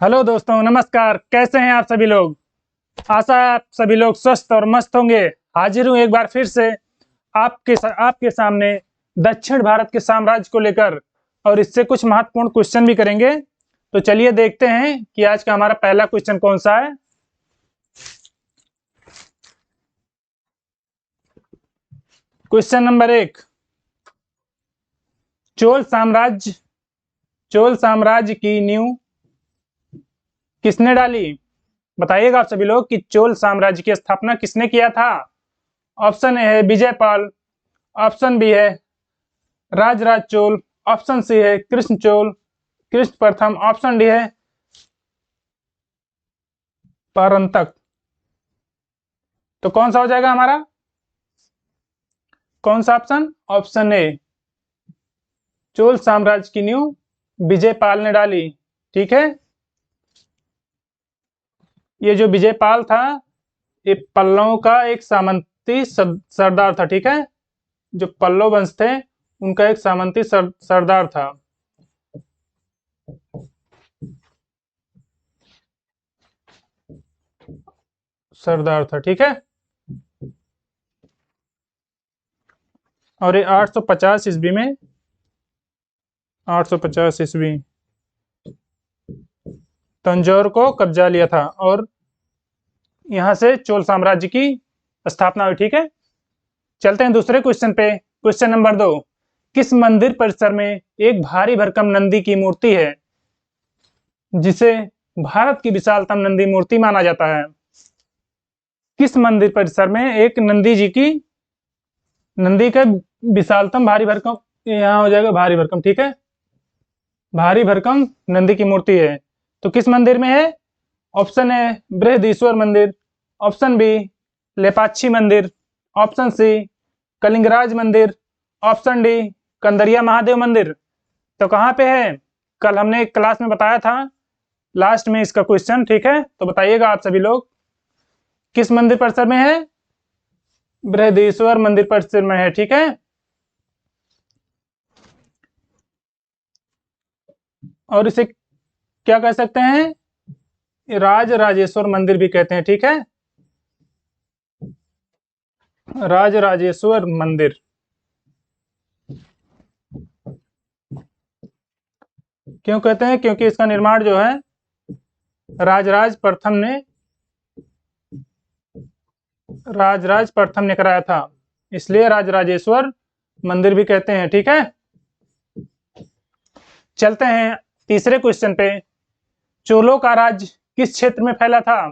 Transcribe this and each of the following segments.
Hello दोस्तों, नमस्कार। कैसे हैं आप सभी लोग? आशा है आप सभी लोग स्वस्थ और मस्त होंगे। हाजिर हूँ एक बार फिर से आपके सामने दक्षिण भारत के साम्राज्य को लेकर, और इससे कुछ महत्वपूर्ण क्वेश्चन भी करेंगे। तो चलिए देखते हैं कि आज का हमारा पहला क्वेश्चन कौन सा है। Question number 1। चोल साम्राज्य की नींव किसने डाली? बताइएगा आप सभी लोग कि चोल साम्राज्य की स्थापना किसने किया था। ऑप्शन ए है विजयपाल, ऑप्शन बी है राजराज चोल, ऑप्शन सी है कृष्ण प्रथम, ऑप्शन डी है परंतक। तो कौन सा हो जाएगा हमारा? कौन सा ऑप्शन? ऑप्शन ए, चोल साम्राज्य की नींव विजयपाल ने डाली। ठीक है, ये जो विजयपाल था ये पल्लवों का एक सामंती सरदार था। ठीक है, जो पल्लव वंश थे उनका एक सामंती सरदार था। ठीक है, और ये 850 ईस्वी में 850 ईस्वी तंजौर को कब्जा लिया था और यहाँ से चोल साम्राज्य की स्थापना हुई। ठीक है, चलते हैं दूसरे क्वेश्चन पे। Question number 2। किस मंदिर परिसर में एक भारी भरकम नंदी की मूर्ति है जिसे भारत की विशालतम नंदी मूर्ति माना जाता है? किस मंदिर परिसर में एक नंदी का विशालतम भारी भरकम, यहाँ हो जाएगा भारी भरकम। ठीक है, भारी भरकम नंदी की मूर्ति है, तो किस मंदिर में है? ऑप्शन ए बृहदीश्वर मंदिर, ऑप्शन बी लेपाक्षी मंदिर, ऑप्शन सी कलिंगराज मंदिर, ऑप्शन डी कंदरिया महादेव मंदिर। तो कहाँ पे है? कल हमने एक क्लास में बताया था, लास्ट में इसका क्वेश्चन। ठीक है, तो बताइएगा आप सभी लोग किस मंदिर परिसर में है? बृहदीश्वर मंदिर परिसर में है। ठीक है, और इसे क्या कह सकते हैं? राजराजेश्वर मंदिर भी कहते हैं। ठीक है, राजराजेश्वर मंदिर। क्यों कहते हैं? क्योंकि इसका निर्माण जो है राजराज प्रथम ने कराया था, इसलिए राजराजेश्वर मंदिर भी कहते हैं। ठीक है, चलते हैं तीसरे क्वेश्चन पे। चोलों का राज्य किस क्षेत्र में फैला था?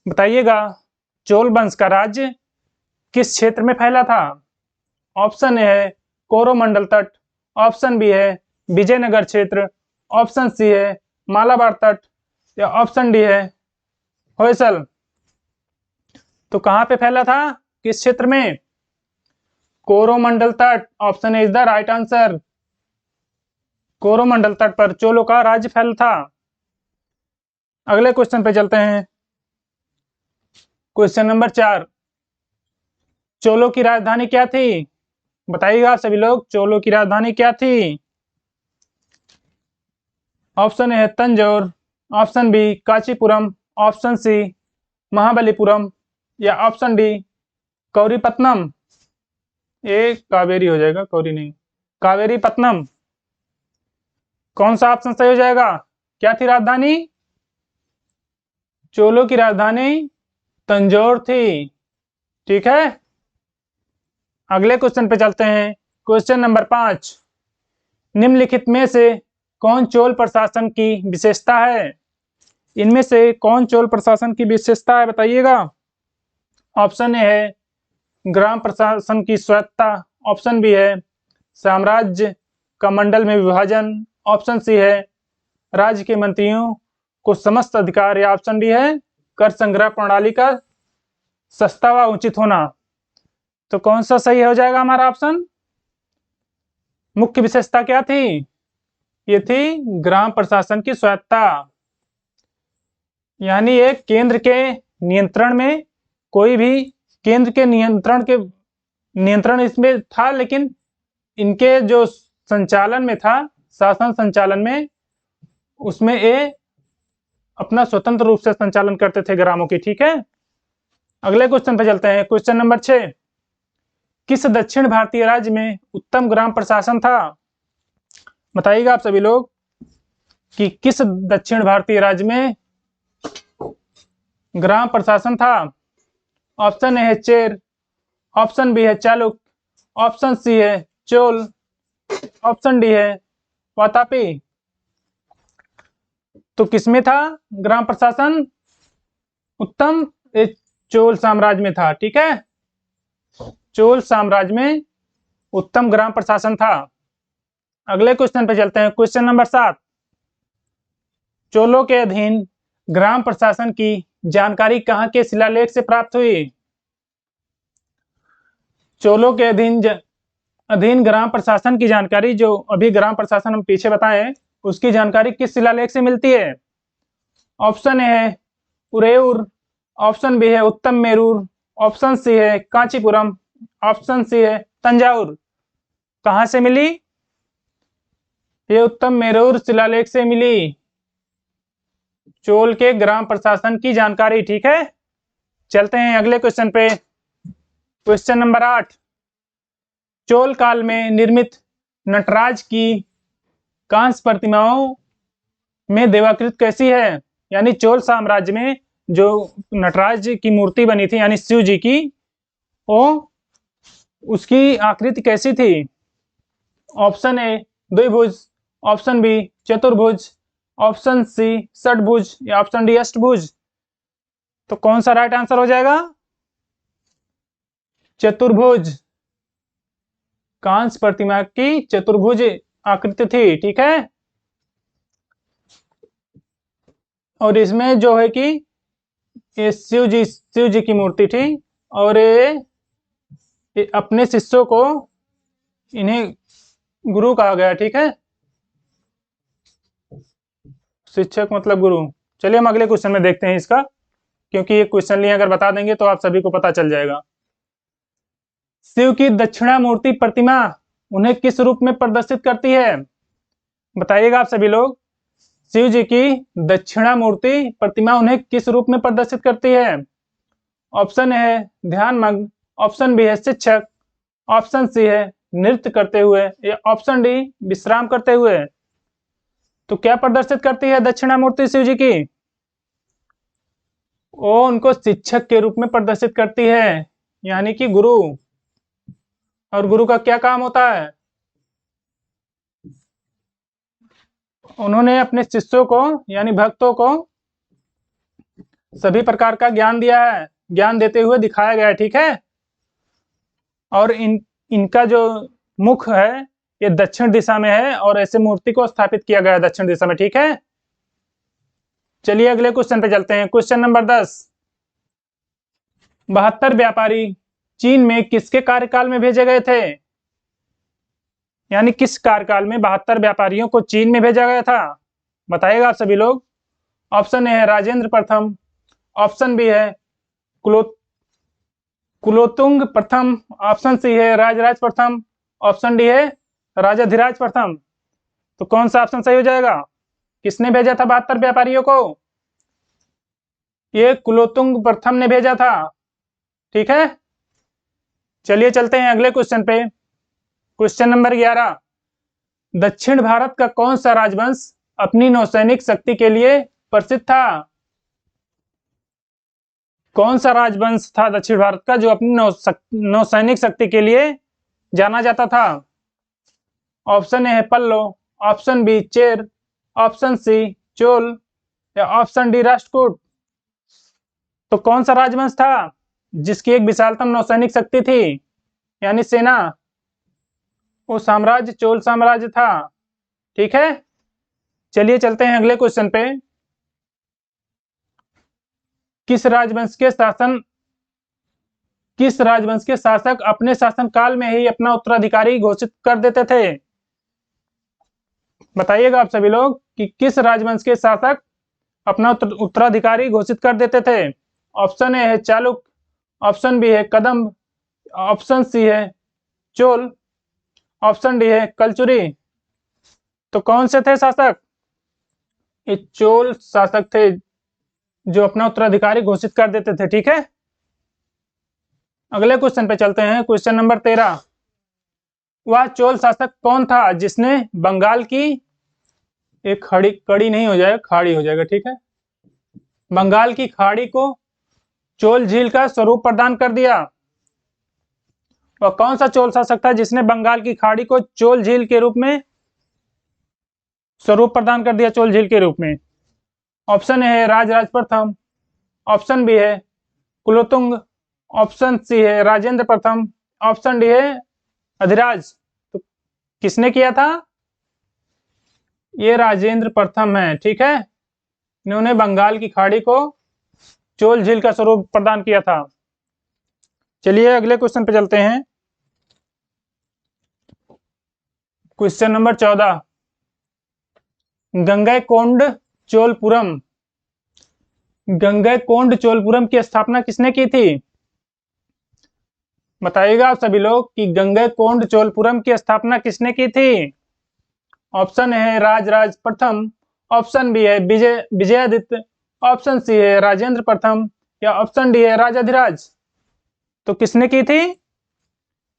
बताइएगा, चोल वंश का राज्य किस क्षेत्र में फैला था? ऑप्शन ए है कोरोमंडल तट, ऑप्शन बी है विजयनगर क्षेत्र, ऑप्शन सी है मालाबार तट, या ऑप्शन डी है होयसल। तो कहां पे फैला था? किस क्षेत्र में? कोरोमंडल तट। Option is the right answer. Coromandel तट पर चोलों का राज्य फैला था। अगले क्वेश्चन पे चलते हैं। Question number 4। चोलों की राजधानी क्या थी? बताइएगा सभी लोग, चोलों की राजधानी क्या थी? ऑप्शन ए है Tanjore, option B Kanchipuram, option C Mahabalipuram, या ऑप्शन डी कौरीपत्तनम। ये कावेरी हो जाएगा, कौरी नहीं, कावेरीपत्तनम। कौन सा ऑप्शन सही हो जाएगा? क्या थी राजधानी? चोलों की राजधानी तंजौर थी। ठीक है, अगले क्वेश्चन पे चलते हैं। Question number 5। निम्नलिखित में से कौन चोल प्रशासन की विशेषता है? इनमें से कौन चोल प्रशासन की विशेषता है? बताइएगा। ऑप्शन ए है ग्राम प्रशासन की स्वायत्तता, ऑप्शन बी है साम्राज्य का मंडल में विभाजन, ऑप्शन सी है राज्य के मंत्रियों को समस्त अधिकार, या ऑप्शन डी है कर संग्रह प्रणाली का सस्ता व उचित होना। तो कौन सा सही हो जाएगा हमारा ऑप्शन? मुख्य विशेषता क्या थी? ये थी ग्राम प्रशासन की स्वायत्तता, यानी एक केंद्र के नियंत्रण में, कोई भी केंद्र के नियंत्रण इसमें था, लेकिन इनके जो संचालन में था, शासन संचालन में, उसमें ये अपना स्वतंत्र रूप से संचालन करते थे ग्रामों की। ठीक है, अगले क्वेश्चन पे चलते हैं। क्वेश्चन नंबर 6, किस दक्षिण भारतीय राज्य में उत्तम ग्राम प्रशासन था? बताइएगा आप सभी लोग कि किस दक्षिण भारतीय राज्य में ग्राम प्रशासन था। ऑप्शन ए है चेर, ऑप्शन बी है चालुक्य, ऑप्शन सी है चोल, ऑप्शन डी है वातापी। तो किसमें था ग्राम प्रशासन उत्तम? चोल साम्राज्य में था। ठीक है, चोल साम्राज्य में उत्तम ग्राम प्रशासन था। अगले क्वेश्चन पे चलते हैं। क्वेश्चन नंबर 7, चोलों के अधीन ग्राम प्रशासन की जानकारी कहाँ के शिलालेख से प्राप्त हुई? चोलों के अधीन ग्राम प्रशासन की जानकारी, जो अभी ग्राम प्रशासन हम पीछे बताएं, उसकी जानकारी किस शिलालेख से मिलती है? ऑप्शन ए है उरेयूर, ऑप्शन बी है उत्तम मेरूर, ऑप्शन सी है कांचीपुरम, ऑप्शन सी है तंजावुर। कहां से मिली? ये उत्तम मेरूर शिलालेख से मिली चोल के ग्राम प्रशासन की जानकारी। ठीक है, चलते हैं अगले क्वेश्चन पे। क्वेश्चन नंबर 8, चोल काल में निर्मित नटराज की कांस्य प्रतिमाओं में देवाकृति कैसी है? यानी चोल साम्राज्य में जो नटराज की मूर्ति बनी थी यानी शिव जी की, वो उसकी आकृति कैसी थी? ऑप्शन ए द्विभुज, ऑप्शन बी चतुर्भुज, ऑप्शन सी षटभुज या ऑप्शन डी अष्टभुज। तो कौन सा राइट आंसर हो जाएगा? चतुर्भुज। कांस्य प्रतिमा की चतुर्भुज आकृति थी। ठीक है, और इसमें जो है कि ये शिव जी की मूर्ति थी और ये अपने शिष्यों को इन्हें गुरु कहा गया। ठीक है, शिक्षक मतलब गुरु। चलिए हम अगले क्वेश्चन में देखते हैं इसका, क्योंकि ये क्वेश्चन लिए अगर बता देंगे तो आप सभी को पता चल जाएगा। शिव की दक्षिणामूर्ति प्रतिमा उन्हें किस रूप में प्रदर्शित करती है? बताइएगा आप सभी लोग, शिव जी की दक्षिणामूर्ति प्रतिमा उन्हें किस रूप में प्रदर्शित करती है? ऑप्शन ए है ध्यान मग्न, ऑप्शन बी है शिक्षक, ऑप्शन सी है नृत्य करते हुए या ऑप्शन डी विश्राम करते हुए। तो क्या प्रदर्शित करती है दक्षिणामूर्ति शिव जी की? वो उनको शिक्षक के रूप में प्रदर्शित करती है, यानी कि गुरु। और गुरु का क्या काम होता है? उन्होंने अपने शिष्यों को यानी भक्तों को सभी प्रकार का ज्ञान दिया है, ज्ञान देते हुए दिखाया गया है। ठीक है, और इनका जो मुख है ये दक्षिण दिशा में है और ऐसे मूर्ति को स्थापित किया गया है दक्षिण दिशा में। ठीक है, चलिए अगले क्वेश्चन पे चलते हैं। क्वेश्चन नंबर 10, 72 व्यापारी चीन में किसके कार्यकाल में भेजे गए थे? यानी किस कार्यकाल में 72 व्यापारियों को चीन में भेजा गया था? बताइएगा आप सभी लोग। ऑप्शन ए है राजेंद्र प्रथम, ऑप्शन बी है कुलोतुंग प्रथम, ऑप्शन सी है राजराज प्रथम, ऑप्शन डी है राजाधिराज प्रथम। तो कौन सा ऑप्शन सही हो जाएगा? किसने भेजा था 72 व्यापारियों को? ये कुलोतुंग प्रथम ने भेजा था। ठीक है, चलिए चलते हैं अगले क्वेश्चन पे। क्वेश्चन नंबर 11, दक्षिण भारत का कौन सा राजवंश अपनी नौसैनिक शक्ति के लिए प्रसिद्ध था? कौन सा राजवंश था दक्षिण भारत का जो अपनी नौसैनिक शक्ति के लिए जाना जाता था? ऑप्शन ए है Pallava, option B Chera, option C Chola या ऑप्शन डी राष्ट्रकूट। तो कौन सा राजवंश था जिसकी एक विशालतम नौसैनिक शक्ति थी यानी सेना? वो साम्राज्य चोल साम्राज्य था। ठीक है, चलिए चलते हैं अगले क्वेश्चन पे। किस राजवंश के शासक अपने शासनकाल में ही अपना उत्तराधिकारी घोषित कर देते थे? बताइएगा आप सभी लोग कि किस राजवंश के शासक अपना उत्तराधिकारी घोषित कर देते थे? ऑप्शन ए है चालुक्य, ऑप्शन बी है कदम्ब, ऑप्शन सी है चोल, ऑप्शन डी है कलचुरी। तो कौन से थे शासक? ये चोल शासक थे जो अपना उत्तराधिकारी घोषित कर देते थे। ठीक है, अगले क्वेश्चन पे चलते हैं। क्वेश्चन नंबर 13, वह चोल शासक कौन था जिसने बंगाल की, एक खड़ी कड़ी नहीं हो जाएगा, खाड़ी हो जाएगा, ठीक है, बंगाल की खाड़ी को चोल झील का स्वरूप प्रदान कर दिया। वह कौन सा चोल शासक था जिसने बंगाल की खाड़ी को चोल झील के रूप में स्वरूप प्रदान कर दिया, चोल झील के रूप में? ऑप्शन ए है राजराज प्रथम, ऑप्शन बी है कुलोत्तुंग, ऑप्शन सी है राजेंद्र प्रथम, ऑप्शन डी है अधिराज। तो किसने किया था? ये राजेंद्र प्रथम है। ठीक है, इन्होंने बंगाल की खाड़ी को चोल झील का स्वरूप प्रदान किया था। चलिए अगले क्वेश्चन पे चलते हैं। क्वेश्चन नंबर 14, गंगैकोंड चोलपुरम, गंगैकोंड चोलपुरम की स्थापना किसने की थी? बताइएगा आप सभी लोग कि गंगैकोंड चोलपुरम की स्थापना किसने की थी? ऑप्शन है राजराज प्रथम, ऑप्शन बी है विजयादित्य, ऑप्शन सी है राजेंद्र प्रथम, या ऑप्शन डी है राजाधिराज। तो किसने की थी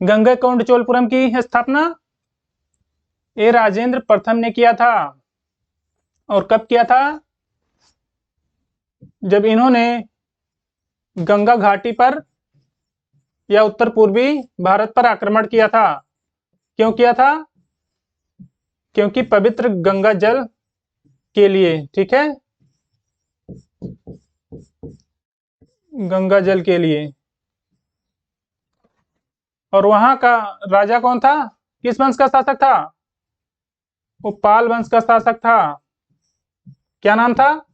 गंगैकोंड चोलपुरम की स्थापना? ये राजेंद्र प्रथम ने किया था। और कब किया था? जब इन्होंने गंगा घाटी पर या उत्तर पूर्वी भारत पर आक्रमण किया था। क्यों किया था? क्योंकि पवित्र गंगा जल के लिए। ठीक है, गंगा जल के लिए। और वहां का राजा कौन था? किस वंश का शासक था? वो पाल वंश का शासक था। क्या नाम था?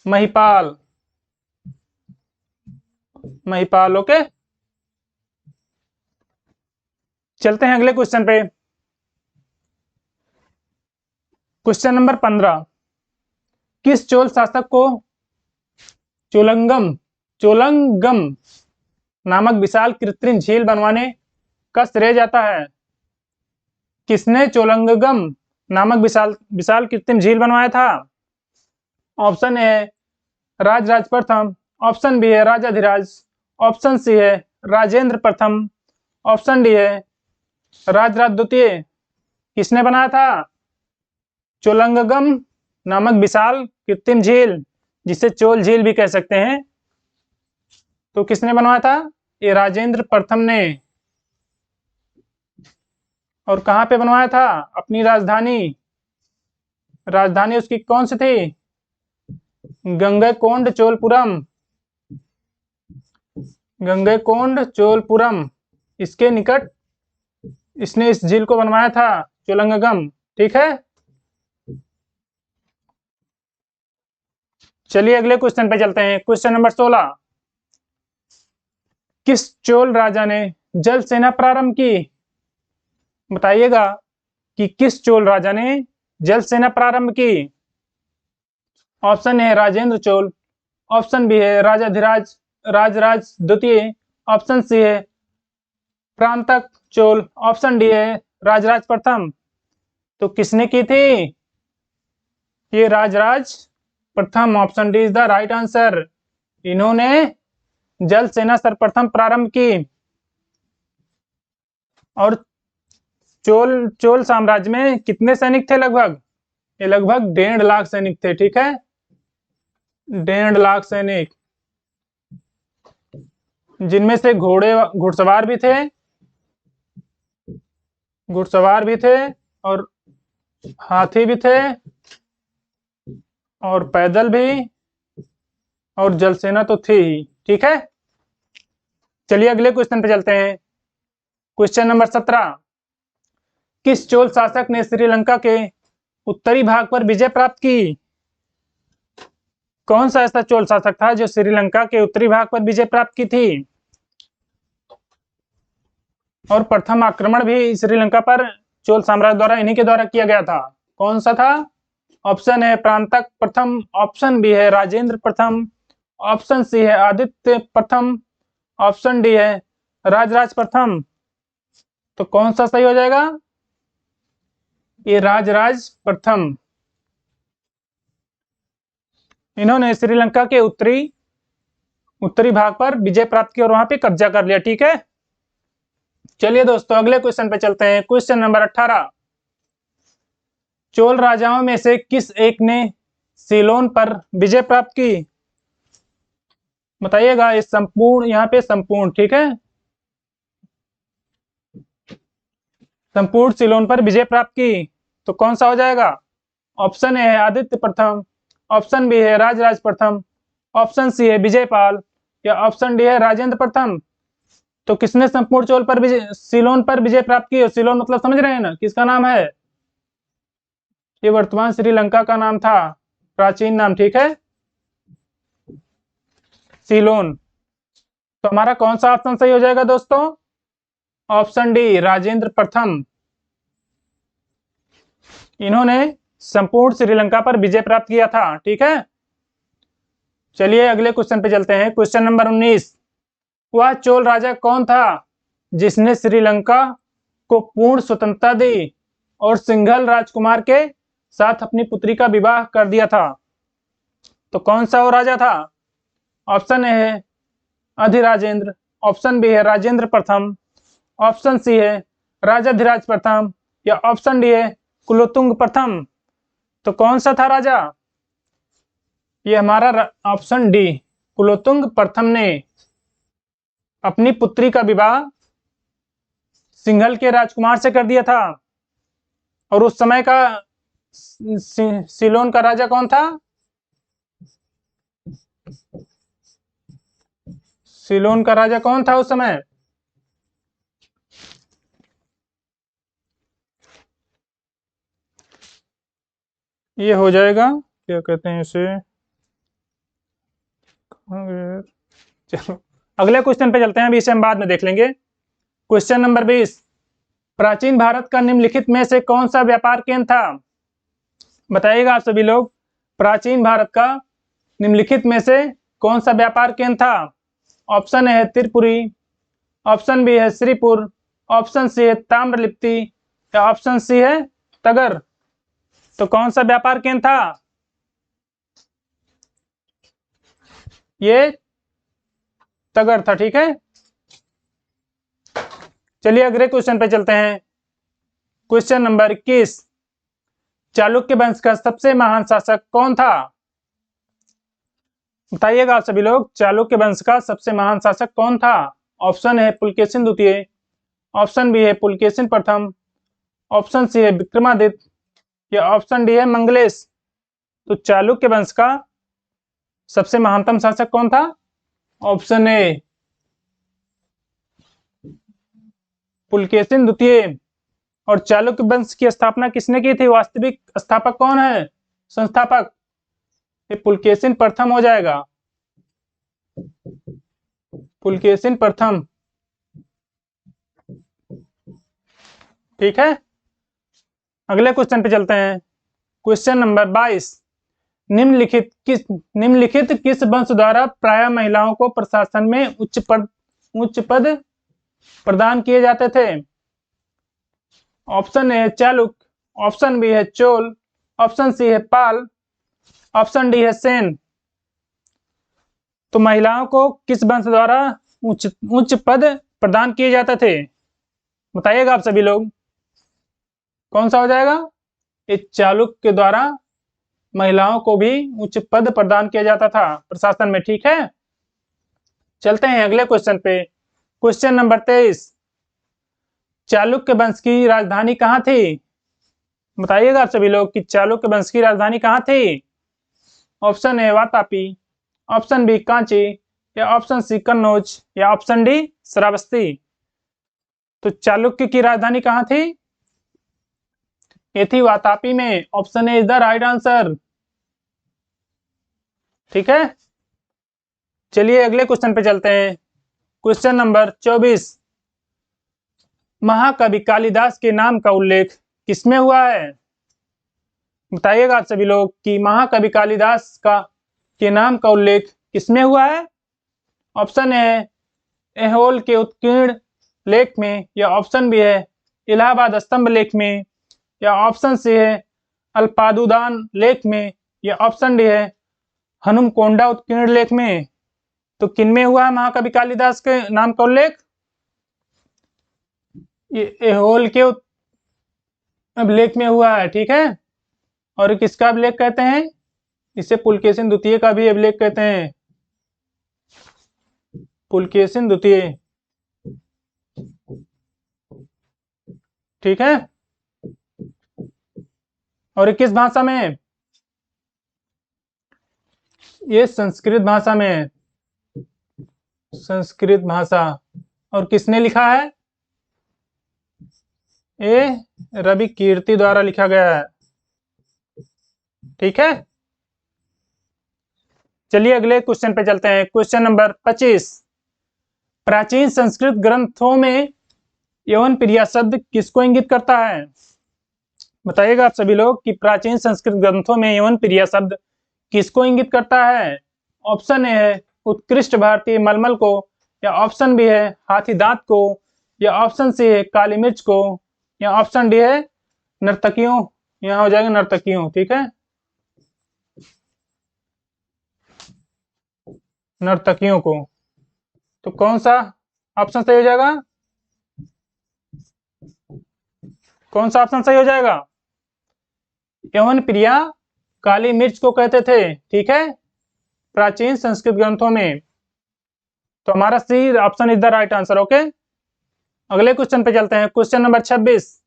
महिपाल। महिपाल। ओके, चलते हैं अगले क्वेश्चन पे। क्वेश्चन नंबर 15, किस चोल शासक को चोलंगम नामक विशाल कृत्रिम झील बनवाने का श्रेय जाता है? किसने चोलंगम नामक विशाल कृत्रिम झील बनवाया था? ऑप्शन ए है राजराज प्रथम, ऑप्शन बी है राजाधिराज, ऑप्शन सी है राजेंद्र प्रथम, ऑप्शन डी है राजराज द्वितीय। किसने बनाया था चोलंगम नामक विशाल कृत्रिम झील, जिसे चोल झील भी कह सकते हैं? तो किसने बनवाया था? ये राजेंद्र प्रथम ने। और कहाँ पे बनवाया था? अपनी राजधानी, राजधानी उसकी कौन सी थी? गंगैकोंड चोलपुरम। गंगैकोंड चोलपुरम, इसके निकट इसने इस झील को बनवाया था, चोलंगम। ठीक है, चलिए अगले क्वेश्चन पे चलते हैं। क्वेश्चन नंबर 16, किस चोल राजा ने जल सेना प्रारंभ की? बताइएगा कि किस चोल राजा ने जल सेना प्रारंभ की? ऑप्शन है राजेंद्र चोल, ऑप्शन बी है राजाधिराज राजराज द्वितीय, ऑप्शन सी है प्रांतक चोल, ऑप्शन डी है राजराज प्रथम। तो किसने की थी? ये राजराज प्रथम। Option D is the right answer. इन्होंने जल सेना सर्वप्रथम प्रारंभ की। और चोल साम्राज्य में कितने सैनिक थे लगभग? ये लगभग 1.5 लाख सैनिक थे। ठीक है, 1.5 लाख सैनिक, जिनमें से घुड़सवार भी थे और हाथी भी थे और पैदल भी, और जल सेना तो थी ही। ठीक है, चलिए अगले क्वेश्चन पे चलते हैं। क्वेश्चन नंबर 17, किस चोल शासक ने श्रीलंका के उत्तरी भाग पर विजय प्राप्त की? कौन सा ऐसा चोल शासक था जो श्रीलंका के उत्तरी भाग पर विजय प्राप्त की थी? और प्रथम आक्रमण भी श्रीलंका पर चोल साम्राज्य द्वारा इन्हीं के द्वारा किया गया था। कौन सा था? ऑप्शन है प्रांतक प्रथम, ऑप्शन बी है राजेंद्र प्रथम, ऑप्शन सी है आदित्य प्रथम, ऑप्शन डी है राजराज प्रथम। तो कौन सा सही हो जाएगा? ये राजराज प्रथम। इन्होंने श्रीलंका के उत्तरी भाग पर विजय प्राप्त की और वहां पे कब्जा कर लिया। ठीक है, चलिए दोस्तों अगले क्वेश्चन पे चलते हैं। क्वेश्चन नंबर 18, चोल राजाओं में से किस एक ने सीलोन पर विजय प्राप्त की? बताइएगा। इस संपूर्ण, यहाँ पे संपूर्ण, ठीक है, संपूर्ण सीलोन पर विजय प्राप्त की, तो कौन सा हो जाएगा? ऑप्शन ए है आदित्य प्रथम, ऑप्शन बी है राजराज प्रथम, ऑप्शन सी है विजयपाल, या ऑप्शन डी है राजेंद्र प्रथम। तो किसने संपूर्ण चोल पर सीलोन पर विजय प्राप्त की? और सीलोन मतलब समझ रहे हैं ना, किसका नाम है? ये वर्तमान श्रीलंका का नाम था, प्राचीन नाम। ठीक है, सीलोन। तो हमारा कौन सा ऑप्शन सही हो जाएगा दोस्तों? ऑप्शन डी राजेंद्र प्रथम। इन्होंने संपूर्ण श्रीलंका पर विजय प्राप्त किया था। ठीक है, चलिए अगले क्वेश्चन पे चलते हैं। क्वेश्चन नंबर 19, वह चोल राजा कौन था जिसने श्रीलंका को पूर्ण स्वतंत्रता दी और सिंघल राजकुमार के साथ अपनी पुत्री का विवाह कर दिया था? तो कौन सा वो राजा था? ऑप्शन ए है अधिराजेंद्र, ऑप्शन बी है राजेंद्र प्रथम, ऑप्शन सी है राजाधिराज प्रथम, या ऑप्शन डी है कुलोत्तुंग प्रथम। तो कौन सा था राजा? ये हमारा ऑप्शन डी कुलोत्तुंग प्रथम ने अपनी पुत्री का विवाह सिंघल के राजकुमार से कर दिया था। और उस समय का सीलोन का राजा कौन था? सीलोन का राजा कौन था उस समय? ये हो जाएगा, क्या कहते हैं इसे, चलो अगले क्वेश्चन पे चलते हैं, अभी इसे हम बाद में देख लेंगे। क्वेश्चन नंबर 20, प्राचीन भारत का निम्नलिखित में से कौन सा व्यापार केंद्र था? बताइएगा आप सभी लोग, प्राचीन भारत का निम्नलिखित में से कौन सा व्यापार केंद्र था? ऑप्शन ए है त्रिपुरी, ऑप्शन बी है श्रीपुर, ऑप्शन सी है ताम्रलिप्ति, या ऑप्शन सी है तगर। तो कौन सा व्यापार केंद्र था? ये तगर था। ठीक है, चलिए अगले क्वेश्चन पे चलते हैं। क्वेश्चन नंबर 21, चालुक्य वंश का सबसे महान शासक कौन था? बताइएगा आप सभी लोग, चालुक्य वंश का सबसे महान शासक कौन था? ऑप्शन है पुलकेशिन द्वितीय, ऑप्शन बी है पुलकेशिन प्रथम, ऑप्शन सी है विक्रमादित्य, या ऑप्शन डी है मंगलेश। तो चालुक्य वंश का सबसे महानतम शासक कौन था? ऑप्शन ए पुलकेशिन द्वितीय। और चालुक्य वंश की स्थापना किसने की थी? वास्तविक स्थापक कौन है, संस्थापक? ये पुलकेशिन प्रथम हो जाएगा, पुलकेशिन प्रथम। ठीक है, अगले क्वेश्चन पे चलते हैं। क्वेश्चन नंबर 22, निम्नलिखित किस वंश द्वारा प्रायः महिलाओं को प्रशासन में उच्च पद प्रदान किए जाते थे? ऑप्शन ए है चालुक्य, ऑप्शन बी है चोल, ऑप्शन सी है पाल, ऑप्शन डी है सेन। तो महिलाओं को किस वंश द्वारा उच्च पद प्रदान किए जाते थे? बताइएगा आप सभी लोग, कौन सा हो जाएगा? ये चालुक्य के द्वारा महिलाओं को भी उच्च पद प्रदान किया जाता था प्रशासन में। ठीक है, चलते हैं अगले क्वेश्चन पे। क्वेश्चन नंबर 23, चालुक्य वंश की राजधानी कहाँ थी? बताइएगा आप सभी लोग कि चालुक्य वंश की राजधानी कहाँ थी? Option A Vatapi, option B Kanchi, या ऑप्शन सी कन्नौज, या ऑप्शन डी श्रावस्ती। तो चालुक्य की राजधानी कहाँ थी? ये थी वातापी में। Option A is the right answer. ठीक है, चलिए अगले क्वेश्चन पे चलते हैं। क्वेश्चन नंबर 24, महाकवि कालिदास के नाम का उल्लेख किसमें हुआ है? बताइएगा आप सभी लोग कि महाकवि कालिदास के नाम का उल्लेख किसमें हुआ है? ऑप्शन ए है ऐहोल के उत्कीर्ण लेख में, या ऑप्शन बी है इलाहाबाद स्तंभ लेख में, या ऑप्शन सी है अल्पादुदान लेख में, या ऑप्शन डी है हनुमकोंडा उत्कीर्ण लेख में, तो किनमें हुआ है महाकवि कालिदास के नाम का उल्लेख? ये एहोल के अभिलेख में हुआ है, ठीक है। और किसका अभिलेख कहते हैं? इसे पुलकेशिन द्वितीय का भी अभिलेख कहते हैं, पुलकेशिन द्वितीय, ठीक है। और ये किस भाषा में है? ये संस्कृत भाषा में है, संस्कृत भाषा। और किसने लिखा है? ये रवि कीर्ति द्वारा लिखा गया है, ठीक है। चलिए अगले क्वेश्चन पे चलते हैं। क्वेश्चन नंबर 25, प्राचीन संस्कृत ग्रंथों में यवन प्रिया शब्द किसको इंगित करता है? बताइएगा आप सभी लोग कि प्राचीन संस्कृत ग्रंथों में यवन प्रिया शब्द किसको इंगित करता है? ऑप्शन ए है उत्कृष्ट भारतीय मलमल को, या ऑप्शन बी है हाथी दांत को, या ऑप्शन सी है काली मिर्च को, या ऑप्शन डी है नर्तकियों। यहाँ हो जाएगा नर्तकियों, ठीक है, नर्तकियों को। तो कौन सा ऑप्शन सही हो जाएगा? कौन सा ऑप्शन सही हो जाएगा? यवन प्रिया काली मिर्च को कहते थे, ठीक है, प्राचीन संस्कृत ग्रंथों में। तो हमारा C option is the right answer, okay. अगले क्वेश्चन पे चलते हैं। क्वेश्चन नंबर 26,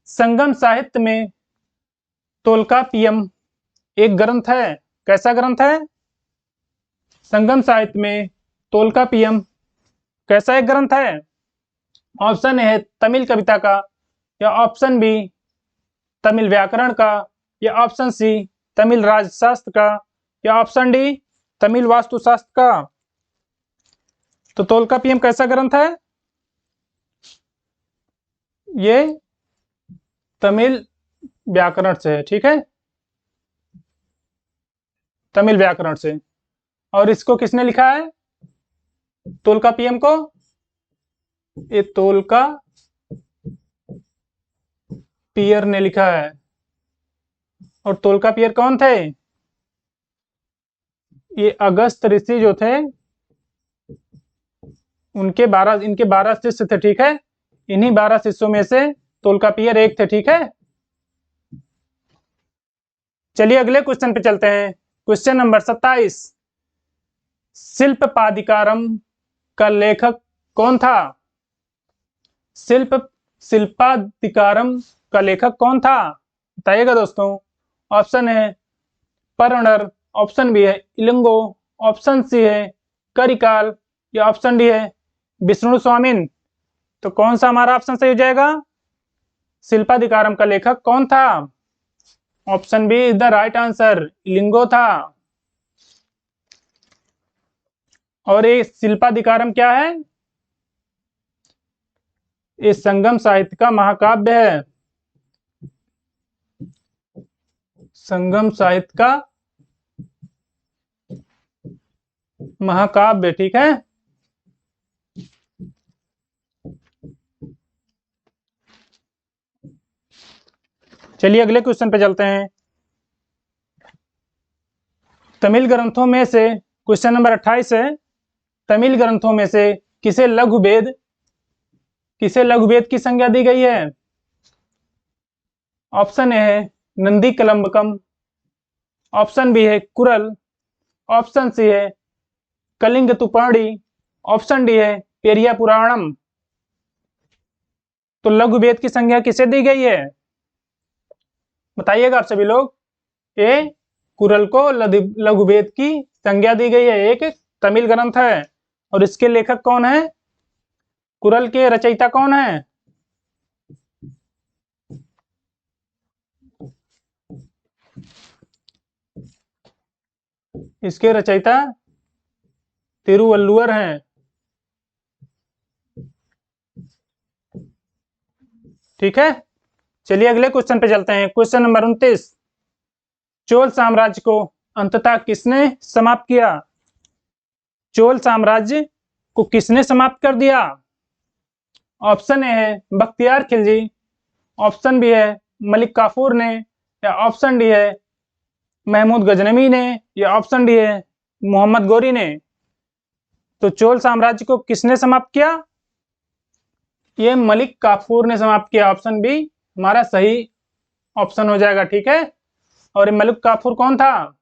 संगम साहित्य में तोल्कापियम एक ग्रंथ है, कैसा ग्रंथ है? संगम साहित्य में तोल्कापियम कैसा एक ग्रंथ है? ऑप्शन ए है तमिल कविता का, या ऑप्शन बी तमिल व्याकरण का, या ऑप्शन सी तमिल राजशास्त्र का, या ऑप्शन डी तमिल वास्तुशास्त्र का। तो तोल्कापियम कैसा ग्रंथ है? ये तमिल व्याकरण से है, ठीक है, तमिल व्याकरण से। और इसको किसने लिखा है तोल्कापियम को? ये तोल्कापियर ने लिखा है। और तोल्कापियर कौन थे? ये अगस्त ऋषि जो थे, इनके 12 शिष्य थे, ठीक है। इन्हीं 12 शिष्यों में से तोल्कापियर एक थे, ठीक है। चलिए अगले क्वेश्चन पे चलते हैं। क्वेश्चन नंबर 27, शिल्पपादिकारम का लेखक कौन था? शिल्पादिकारम का लेखक कौन था? बताइएगा दोस्तों। ऑप्शन है परनर, ऑप्शन बी है इलंगो, ऑप्शन सी है करिकाल, या ऑप्शन डी है विष्णु स्वामिन। तो कौन सा हमारा ऑप्शन सही हो जाएगा? शिल्पादिकारम का लेखक कौन था? Option B is the right answer, इलिंगो था। और ये शिल्पादिकारम क्या है? ये संगम साहित्य का महाकाव्य है, संगम साहित्य का महाकाव्य, ठीक है। चलिए अगले क्वेश्चन पे चलते हैं। तमिल ग्रंथों में से क्वेश्चन नंबर 28 है, तमिल ग्रंथों में से किसे लघुवेद की संज्ञा दी गई है? ऑप्शन ए है नंदी कलम्बकम, ऑप्शन बी है कुरल, ऑप्शन सी है कलिंग तुपर्णी, ऑप्शन डी है पेरिया पुराणम। तो लघुवेद की संज्ञा किसे दी गई है? बताइएगा आप सभी लोग। ए कुरल को लघुवेद की संज्ञा दी गई है, एक तमिल ग्रंथ है। और इसके लेखक कौन है? कुरल के रचयिता कौन है? इसके रचयिता तिरुवल्लुवर हैं, ठीक है। चलिए अगले क्वेश्चन पे चलते हैं। क्वेश्चन नंबर 29, चोल साम्राज्य को अंततः किसने समाप्त किया? चोल साम्राज्य को किसने समाप्त कर दिया? ऑप्शन ए है बख्तियार खिलजी, ऑप्शन बी है मलिक काफूर ने, या ऑप्शन डी है महमूद गजनवी ने, या ऑप्शन डी है मोहम्मद गौरी ने। तो चोल साम्राज्य को किसने समाप्त किया? ये मलिक काफूर ने समाप्त किया। ऑप्शन बी हमारा सही ऑप्शन हो जाएगा, ठीक है। और ये मलिक काफूर कौन था?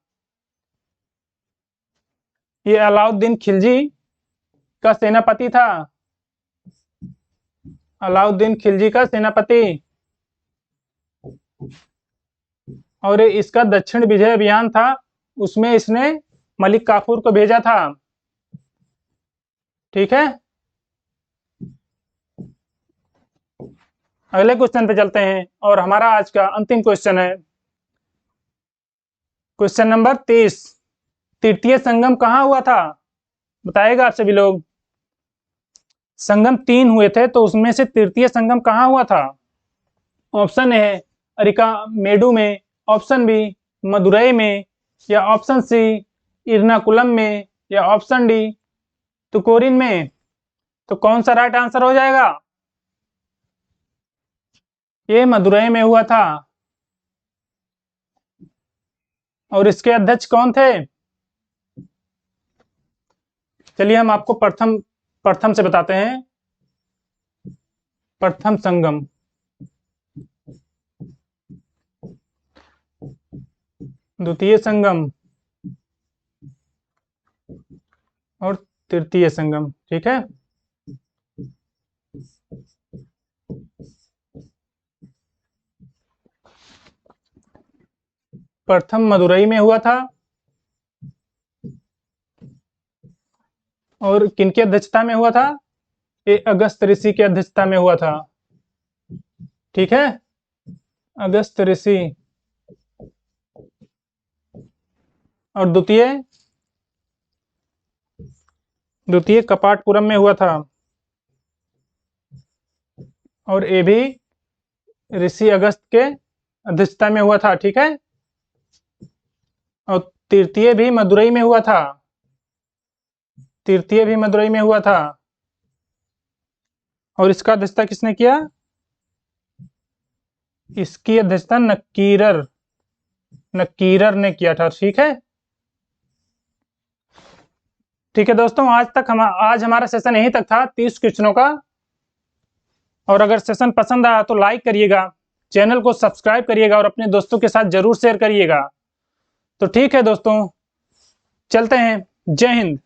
ये अलाउद्दीन खिलजी का सेनापति था। अलाउद्दीन खिलजी का सेनापति। और इसका दक्षिण विजय अभियान था, उसमें इसने मलिक काफूर को भेजा था, ठीक है। अगले क्वेश्चन पे चलते हैं और हमारा आज का अंतिम क्वेश्चन है क्वेश्चन नंबर 30। तृतीय संगम कहाँ हुआ था? बताएगा आप सभी लोग। संगम 3 हुए थे, तो उसमें से तृतीय संगम कहाँ हुआ था? ऑप्शन ए है अरिका मेडू में, ऑप्शन बी मदुरई में, या ऑप्शन सी इरनाकुलम में, या ऑप्शन डी तुकोरिन में। तो कौन सा राइट आंसर हो जाएगा? ये मदुरई में हुआ था। और इसके अध्यक्ष कौन थे? चलिए हम आपको प्रथम से बताते हैं। प्रथम संगम, द्वितीय संगम और तृतीय संगम, ठीक है। प्रथम मदुरई में हुआ था। और किनकी अध्यक्षता में हुआ था? ये अगस्त ऋषि की अध्यक्षता में हुआ था, ठीक है। अगस्त ऋषि। और द्वितीय कपाटपुरम में हुआ था। और ये भी ऋषि अगस्त के अध्यक्षता में हुआ था, ठीक है। और तृतीय भी मदुरई में हुआ था। तृतीय भी मदुरई में हुआ था। और इसका अध्यक्षता किसने किया? इसकी अध्यक्षता नक्कीरर ने किया था, ठीक है। ठीक है दोस्तों, आज हमारा सेशन यहीं तक था 30 क्वेश्चनों का। और अगर सेशन पसंद आया तो लाइक करिएगा, चैनल को सब्सक्राइब करिएगा और अपने दोस्तों के साथ जरूर शेयर करिएगा। तो ठीक है दोस्तों, चलते हैं। जय हिंद।